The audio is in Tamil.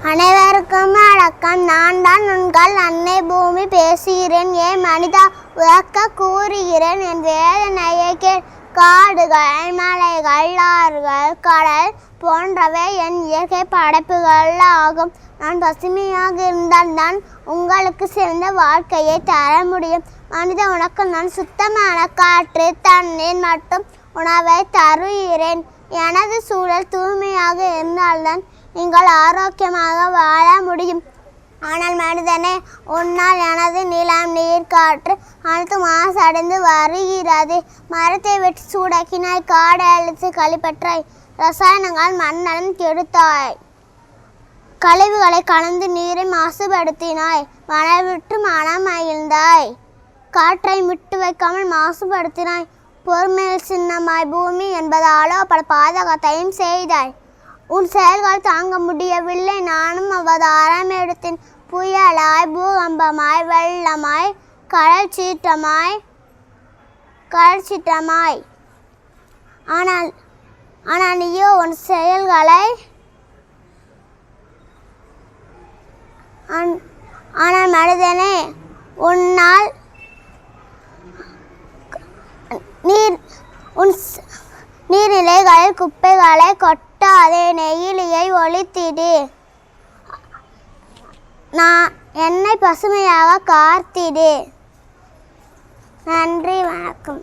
அனைவருக்கும் வணக்கம். நான் தான் உங்கள் அன்னை பூமி பேசுகிறேன். ஏன் மனிதா உறக்க கூறுகிறேன். என் வேதனையை கேள். காடுகள், மலைகள், ஆறுகள், கடல் போன்றவை என் இயற்கை படைப்புகள் ஆகும். நான் பசுமையாக இருந்தால்தான் உங்களுக்கு சிறந்த வாழ்க்கையை தர முடியும். மனித உனக்கு நான் சுத்தமான காற்று, தண்ணீர் மற்றும் உணவை தருகிறேன். எனது சூழல் தூய்மையாக இருந்தால்தான் நீங்கள் ஆரோக்கியமாக வாழ முடியும். ஆனால் மனிதனே, உன்னால் எனது நிலம், நீர், காற்று அனைத்து மாசடைந்து வருகிறது. மரத்தை வெட்டி சூடாக்கினாய், காடை அழித்து கழிப்பற்றாய், ரசாயனங்கள் மண்ணலம் கெடுத்தாய், கழிவுகளை கலந்து நீரை மாசுபடுத்தினாய், மணல் விட்டு மனம் மகிழ்ந்தாய், காற்றை விட்டு வைக்காமல் மாசுபடுத்தினாய், பொறுமையில் சின்னமாய் பூமி என்பதாலோ பல பாதகத்தையும் செய்தாய். உன் செயல்கள் தாங்க முடியவில்லை. நானும் அவதாரம் எடுத்தேன். புயலாய், பூகம்பமாய், வெள்ளமாய், கடல் சீற்றமாய். ஆனால் நீயோ உன் செயல்களை ஆனால் மனிதனே, உன்னால் நீர்நிலைகளில் குப்பைகளை கொட்டாதே, நெகிழியை ஒழித்திடு, என்னை பசுமையாக காத்திடு. நன்றி, வணக்கம்.